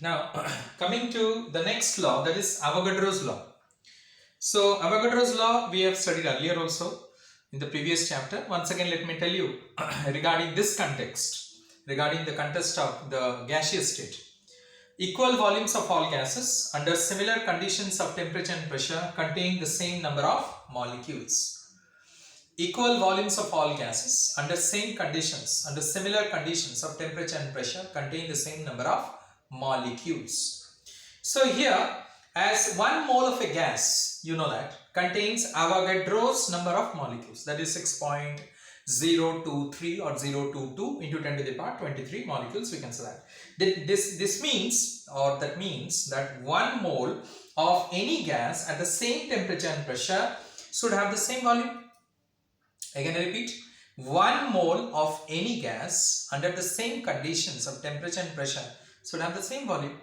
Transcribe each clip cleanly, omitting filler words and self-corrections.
Now, coming to the next law, that is Avogadro's law. So, Avogadro's law we have studied earlier also in the previous chapter. Once again, let me tell you regarding this context, regarding the context of the gaseous state. Equal volumes of all gases under similar conditions of temperature and pressure contain the same number of molecules. Equal volumes of all gases under same conditions, under similar conditions of temperature and pressure contain the same number of molecules. So here, as 1 mole of a gas, you know that, contains Avogadro's number of molecules, that is 6.023 or 022 into 10 to the power 23 molecules, we can say that. This means, or that means that 1 mole of any gas at the same temperature and pressure should have the same volume. Again I repeat, 1 mole of any gas under the same conditions of temperature and pressure should have the same volume.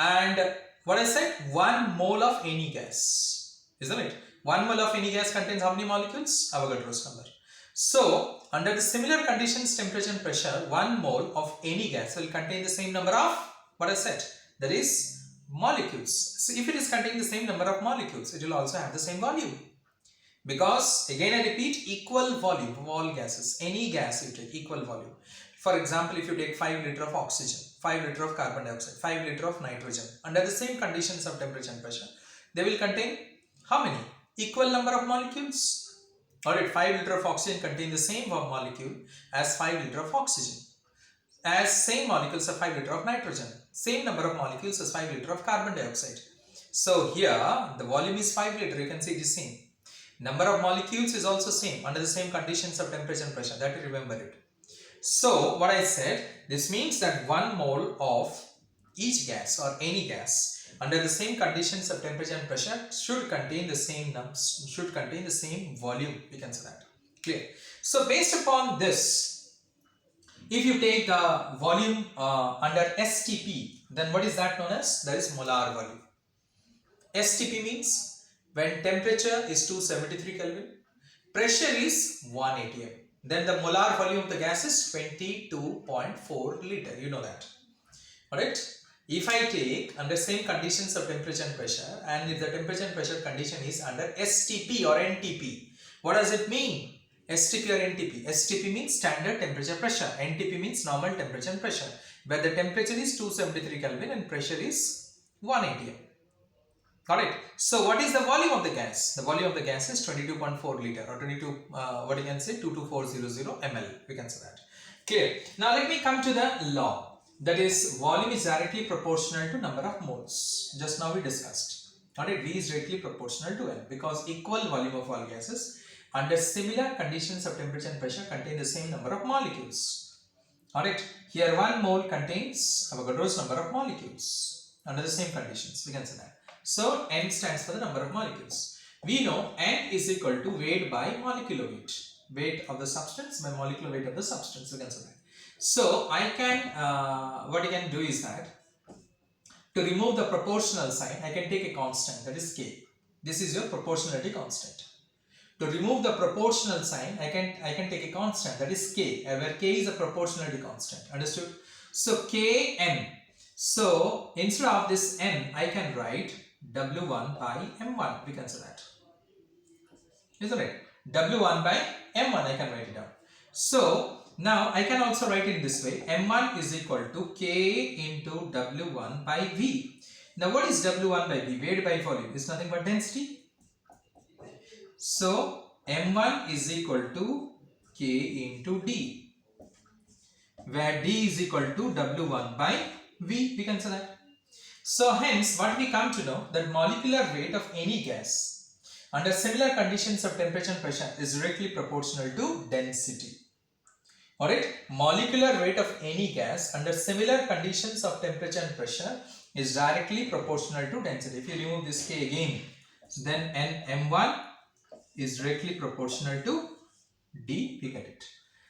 And what I said, 1 mole of any gas, isn't it? 1 mole of any gas contains how many molecules? Avogadro's number. So, under the similar conditions, temperature and pressure, 1 mole of any gas will contain the same number of, what I said, that is molecules. So, if it is containing the same number of molecules, it will also have the same volume. Because, again I repeat, equal volume of all gases, any gas you take, equal volume. For example, if you take 5 liter of oxygen, 5 liter of carbon dioxide, 5 liter of nitrogen, under the same conditions of temperature and pressure, they will contain how many? Equal number of molecules. Alright, 5 liter of oxygen contain the same molecule as 5 liter of oxygen. As same molecules of 5 liter of nitrogen, same number of molecules as 5 liter of carbon dioxide. So here, the volume is 5 liter, you can see it is same. Number of molecules is also same under the same conditions of temperature and pressure, that you remember it. So what I said, this means that 1 mole of each gas or any gas under the same conditions of temperature and pressure should contain the same volume, we can say that. Clear? So based upon this, if you take the volume under STP, then what is that known as? That is molar volume. STP means when temperature is 273 Kelvin, pressure is 1 atm. Then the molar volume of the gas is 22.4 liter. You know that. Alright. If I take under same conditions of temperature and pressure, and if the temperature and pressure condition is under STP or NTP, what does it mean? STP or NTP? STP means standard temperature pressure. NTP means normal temperature and pressure. Where the temperature is 273 Kelvin and pressure is 1 atm. Got it? So what is the volume of the gas? The volume of the gas is 22.4 liter or 22400 ml. We can say that. Clear? Now let me come to the law. That is, volume is directly proportional to number of moles. Just now we discussed. Got it? V is directly proportional to N because equal volume of all gases under similar conditions of temperature and pressure contain the same number of molecules. Got it? Here 1 mole contains Avogadro's number of molecules under the same conditions. We can say that. So, N stands for the number of molecules. We know N is equal to weight by molecular weight. Weight of the substance by molecular weight of the substance. We can say that. So, I can, what I can do is that, to remove the proportional sign, I can take a constant, that is K. This is your proportionality constant. To remove the proportional sign, I can take a constant, that is K, where K is a proportionality constant. Understood? So, Kn. So, instead of this N, I can write W1 by M1, we can say that. Isn't it? W1 by M1, I can write it down. So, now I can also write it this way. M1 is equal to K into W1 by V. Now, what is W1 by V? Weight by volume is nothing but density. So, M1 is equal to K into D, where D is equal to W1 by V, we can say that. So hence what we come to know that molecular weight of any gas under similar conditions of temperature and pressure is directly proportional to density. Alright, molecular weight of any gas under similar conditions of temperature and pressure is directly proportional to density. If you remove this K again, so then M1 is directly proportional to D, we get it.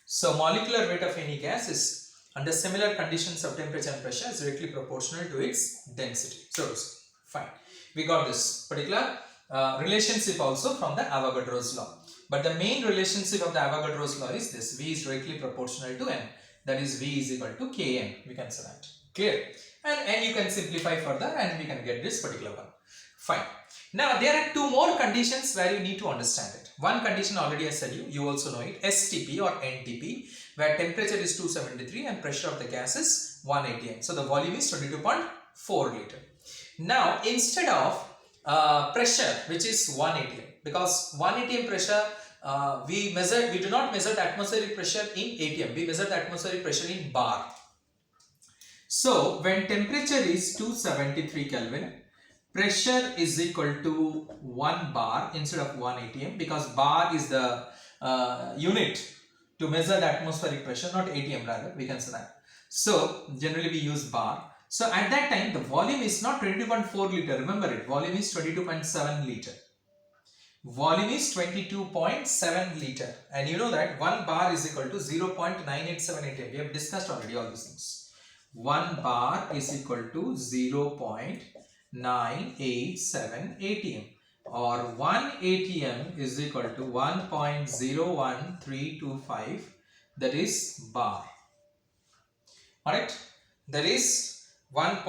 So molecular weight of any gas is under similar conditions of temperature and pressure is directly proportional to its density. So, fine. We got this particular relationship also from the Avogadro's law. But the main relationship of the Avogadro's law is this. V is directly proportional to N. That is V is equal to Kn. We can say that. Clear? and you can simplify further and we can get this particular one. Fine. Now there are two more conditions where you need to understand it. One condition already I said you also know it, STP or NTP, where temperature is 273 and pressure of the gas is 1 atm. So the volume is 22.4 liter. Now instead of pressure, which is 1 atm, because 1 atm pressure we do not measure the atmospheric pressure in atm, we measure the atmospheric pressure in bar. So when temperature is 273 Kelvin, pressure is equal to 1 bar instead of 1 atm, because bar is the unit to measure the atmospheric pressure, not atm rather, we can say that. So generally we use bar. So at that time the volume is not 22.4 liter, remember it, volume is 22.7 liter. Volume is 22.7 liter, and you know that 1 bar is equal to 0.987 atm. We have discussed already all these things. 1 bar is equal to 0.987 atm, or 1 atm is equal to 1.01325, that is bar. Alright, that is 1.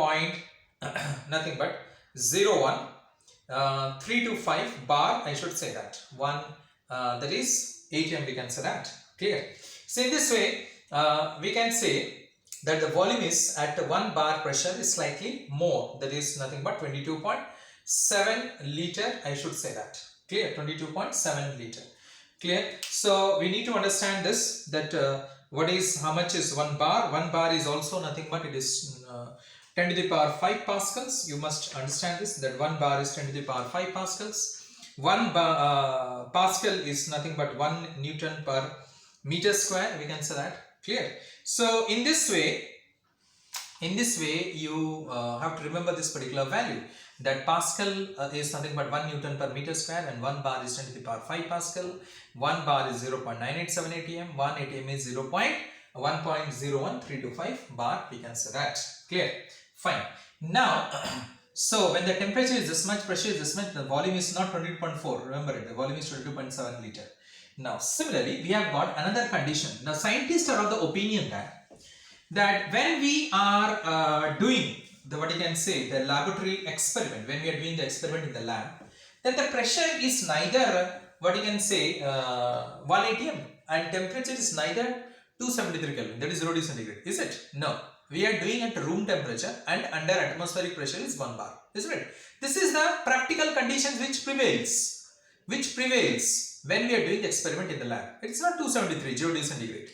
Nothing but 0.325 bar, I should say that. That is atm, we can say that. Clear? So in this way, we can say that the volume is at 1 bar pressure is slightly more, that is nothing but 22.7 liter, I should say that. Clear? 22.7 liter. Clear? So we need to understand this, that how much is 1 bar? 1 bar is also nothing but it is 10 to the power 5 pascals. You must understand this, that 1 bar is 10 to the power 5 pascals. 1 pascal is nothing but 1 Newton per meter square, we can say that. Clear? So in this way you have to remember this particular value, that pascal is nothing but 1 Newton per meter square, and 1 bar is 10 to the power 5 pascal. 1 bar is 0.987 atm, 1 atm is 1.01325 bar, we can say that. Clear? Fine. Now so when the temperature is this much, pressure is this much, the volume is not 22.4, remember it, the volume is 22.7 liter. Now similarly we have got another condition. Now scientists are of the opinion that when we are doing the the laboratory experiment, when we are doing the experiment in the lab, then the pressure is neither 1 atm and temperature is neither 273 Kelvin, that is 0 degree centigrade, is it? No, we are doing at room temperature and under atmospheric pressure is 1 bar, isn't it? This is the practical conditions which prevails when we are doing the experiment in the lab. It's not 273, 0 degree centigrade.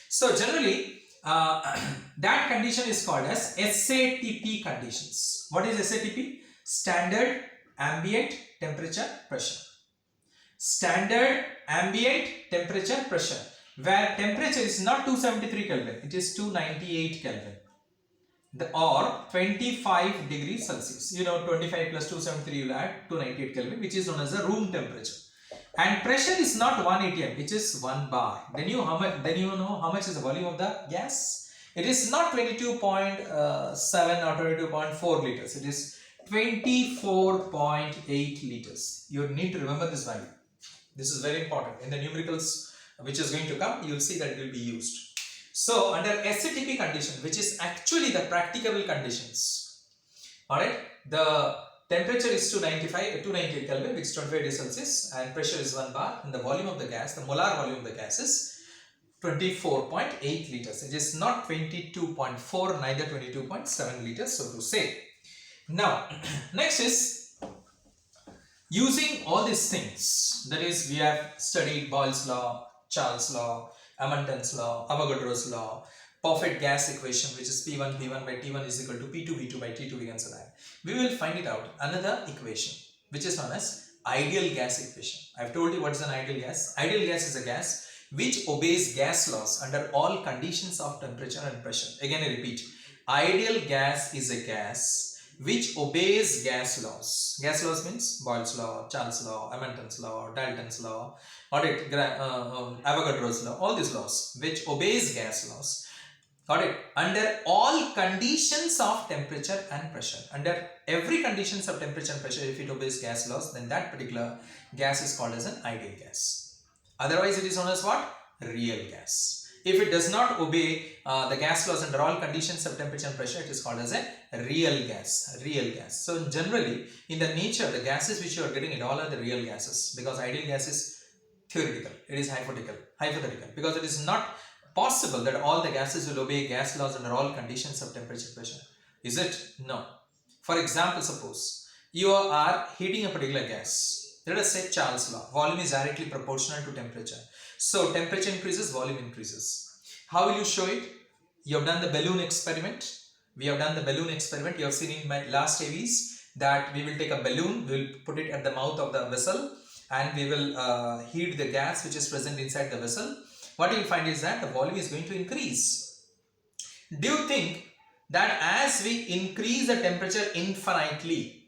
So generally that condition is called as SATP conditions. What is SATP? Standard ambient temperature pressure. Standard ambient temperature pressure, where temperature is not 273 Kelvin, it is 298 Kelvin. Or 25 degrees Celsius. You know, 25 plus 273 you will add 298 Kelvin, which is known as the room temperature. And pressure is not 1 atm, it is 1 bar. Then you know how much is the volume of the gas. It is not 22.7 or 22.4 liters. It is 24.8 liters. You need to remember this value. This is very important. In the numericals which is going to come, you will see that it will be used. So under SATP condition, which is actually the practicable conditions, alright, the temperature is 298 Kelvin, which is 25 degrees Celsius, and pressure is 1 bar, and the volume of the gas, the molar volume of the gas is 24.8 liters. It is not 22.4, neither 22.7 liters, so to say. Now, next is using all these things, that is, we have studied Boyle's law, Charles' law, Amundsen's law, Avogadro's law, perfect gas equation, which is P1 by T1 is equal to P2 V2 by T2, we can say that. We will find it out, another equation, which is known as ideal gas equation. I have told you what is an ideal gas. Ideal gas is a gas which obeys gas laws under all conditions of temperature and pressure. Again I repeat, ideal gas is a gas which obeys gas laws. Gas laws means Boyle's law, Charles' law, Amundsen's law, Dalton's law, Avogadro's law, all these laws which obeys gas laws. Got it? Under all conditions of temperature and pressure. Under every conditions of temperature and pressure, if it obeys gas laws, then that particular gas is called as an ideal gas. Otherwise, it is known as what? Real gas. If it does not obey the gas laws under all conditions of temperature and pressure, it is called as a real gas, real gas. So generally, in the nature, the gases which you are getting, it all are the real gases, because ideal gas is theoretical, it is hypothetical, because it is not possible that all the gases will obey gas laws under all conditions of temperature, pressure. Is it? No. For example, suppose you are heating a particular gas. Let us say Charles' law. Volume is directly proportional to temperature. So temperature increases, volume increases. How will you show it? You have done the balloon experiment. We have done the balloon experiment. You have seen in my last AVs that we will take a balloon, we will put it at the mouth of the vessel, and we will heat the gas which is present inside the vessel. What you will find is that the volume is going to increase. Do you think that as we increase the temperature infinitely,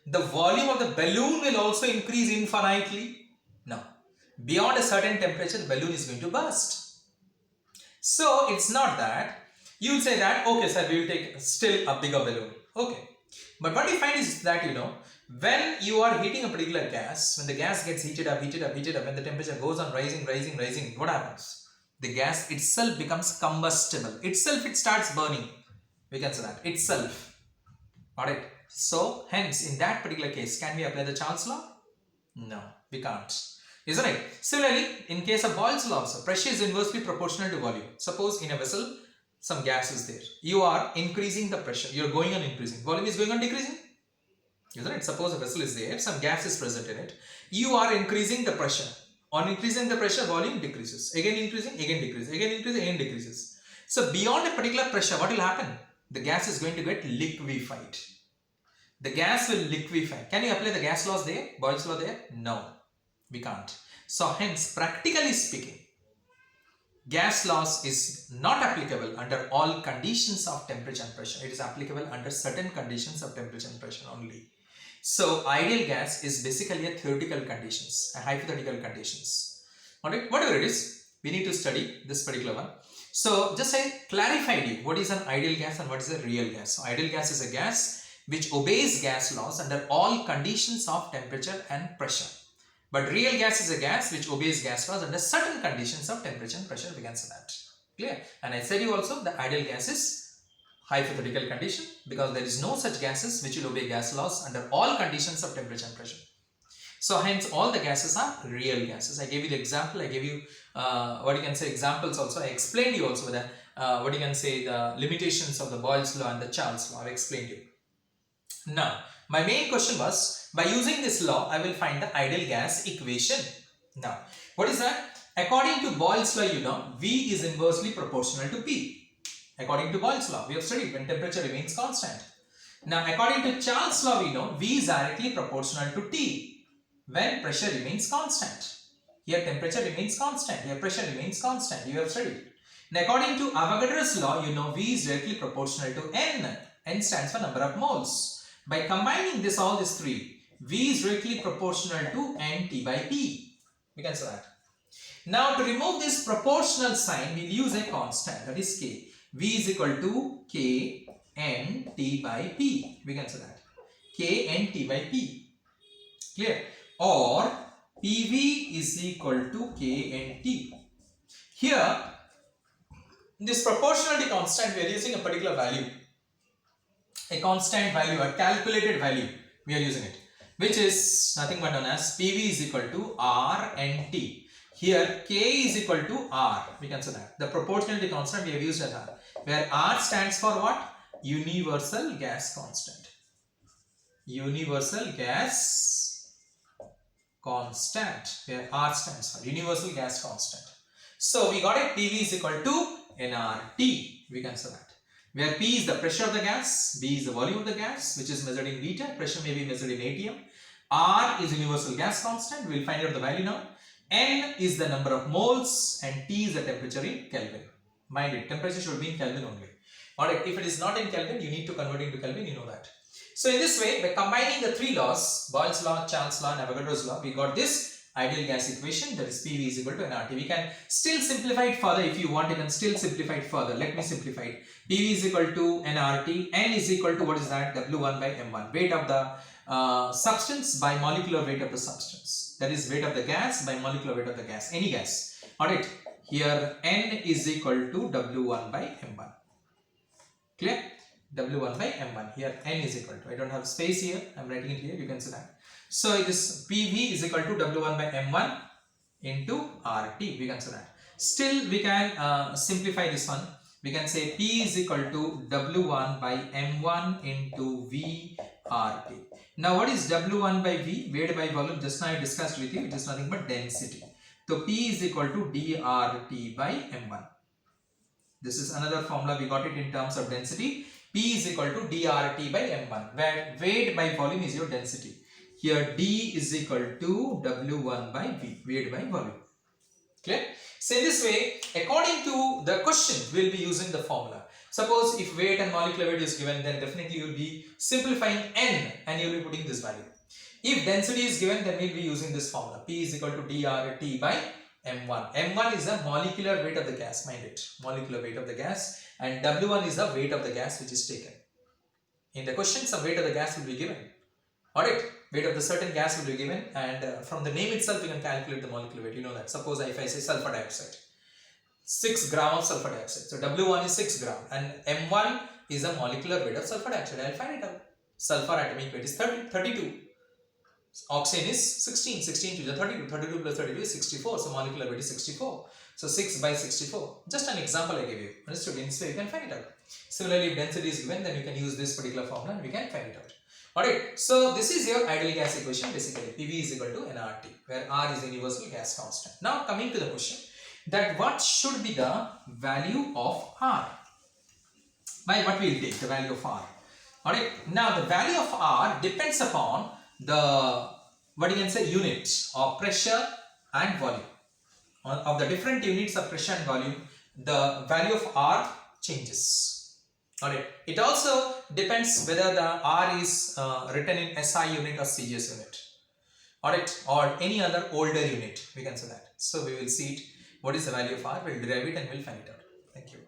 the volume of the balloon will also increase infinitely? No. Beyond a certain temperature, the balloon is going to burst. So it's not that. You will say that, okay sir, we will take still a bigger balloon. Okay. But what you find is that, when you are heating a particular gas, when the gas gets heated up, when the temperature goes on rising, what happens? The gas itself becomes combustible. Itself, it starts burning. We can say that. Itself. Alright. So, hence, in that particular case, can we apply the Charles' law? No, we can't. Isn't it? Similarly, in case of Boyle's law also, pressure is inversely proportional to volume. Suppose in a vessel, some gas is there. You are increasing the pressure. You are going on increasing. Volume is going on decreasing. Isn't it? Suppose a vessel is there, some gas is present in it. You are increasing the pressure. On increasing the pressure, volume decreases. Again increasing, again decreases. Again increasing, again decreases. So beyond a particular pressure, what will happen? The gas is going to get liquefied. The gas will liquefy. Can you apply the gas laws there? Boyle's law there? No, we can't. So hence, practically speaking, gas laws is not applicable under all conditions of temperature and pressure. It is applicable under certain conditions of temperature and pressure only. So ideal gas is basically a theoretical conditions, a hypothetical conditions. Alright, whatever it is, we need to study this particular one. So just I clarified you what is an ideal gas and what is a real gas. So ideal gas is a gas which obeys gas laws under all conditions of temperature and pressure. But real gas is a gas which obeys gas laws under certain conditions of temperature and pressure. We can say that. Clear? And I said you also the ideal gas is hypothetical condition, because there is no such gases which will obey gas laws under all conditions of temperature and pressure. So hence all the gases are real gases. I gave you the example, I gave you examples also. I explained you also the the limitations of the Boyle's law and the Charles law. I explained you. Now my main question was, by using this law I will find the ideal gas equation. Now what is that? According to Boyle's law, V is inversely proportional to P. According to Boyle's law, we have studied when temperature remains constant. Now, according to Charles' law, we know V is directly proportional to T when pressure remains constant. Here, temperature remains constant. Here, pressure remains constant. You have studied. Now, according to Avogadro's law, V is directly proportional to N. N stands for number of moles. By combining all these three, V is directly proportional to NT by P. We can say that. Now, to remove this proportional sign, we'll use a constant, that is K. V is equal to K N T by P. We can say that. K N T by P. Clear? Or PV is equal to K N T. Here, this proportionality constant, we are using a particular value. A constant value, a calculated value, we are using it, which is nothing but known as PV is equal to R N T. Here, K is equal to R. We can say that. The proportionality constant we have used as R, where R stands for what? Universal gas constant. Universal gas constant, where R stands for universal gas constant. So we got it. PV is equal to nRT. We can say that. Where P is the pressure of the gas, B is the volume of the gas, which is measured in liter. Pressure may be measured in ATM. R is universal gas constant. We will find out the value now. N is the number of moles and T is the temperature in Kelvin. Mind it, temperature should be in Kelvin only. Alright, if it is not in Kelvin, you need to convert it into Kelvin, you know that. So in this way, by combining the three laws, Boyle's law, Charles' law and Avogadro's law, we got this ideal gas equation, that is PV is equal to nRT. We can still simplify it further if you want, you can still simplify it further. Let me simplify it. PV is equal to nRT, N is equal to what is that? W1 by M1. Weight of the substance by molecular weight of the substance. That is weight of the gas by molecular weight of the gas, any gas. Alright, here N is equal to W1 by M1. Clear? W1 by M1. Here N is equal to, I don't have space here, I'm writing it here, you can see that. So it is PV is equal to W1 by M1 into RT, we can say that. Still we can simplify this one. We can say P is equal to W1 by M1 into V RT. Now what is W1 by V? Weight by volume, just now I discussed with you, it is nothing but density. So P is equal to dRT by M1. This is another formula, we got it in terms of density. P is equal to dRT by M1, where weight by volume is your density. Here D is equal to W1 by V, weight by volume. Clear? So in this way, according to the question, we will be using the formula. Suppose if weight and molecular weight is given, then definitely you will be simplifying N and you will be putting this value. If density is given, then we will be using this formula. P is equal to dRT by M1. M1 is the molecular weight of the gas, mind it. Molecular weight of the gas, and W1 is the weight of the gas which is taken. In the question, some weight of the gas will be given. Alright, weight of the certain gas will be given, and from the name itself you can calculate the molecular weight. You know that. Suppose if I say sulfur dioxide, 6 gram of sulfur dioxide. So W1 is 6 gram and M1 is a molecular weight of sulfur dioxide. I will find it out. Sulfur atomic weight is 32. Oxygen is 16 to the 32. 32 plus 32 is 64. So molecular weight is 64. So 6 by 64. Just an example I gave you. Understood? In this way you can find it out. Similarly, if density is given, then you can use this particular formula and we can find it out. Alright, so this is your ideal gas equation basically. PV is equal to nRT, where R is universal gas constant. Now coming to the question, that what should be the value of R? By what we will take the value of R. Alright, now the value of R depends upon the, what you can say, units of pressure and volume. Of the different units of pressure and volume, the value of R changes. Alright, it also depends whether the R is written in SI unit or CGS unit. Alright, or any other older unit, we can say that. So we will see it. What is the value of R? We'll derive it and we'll find it out. Thank you.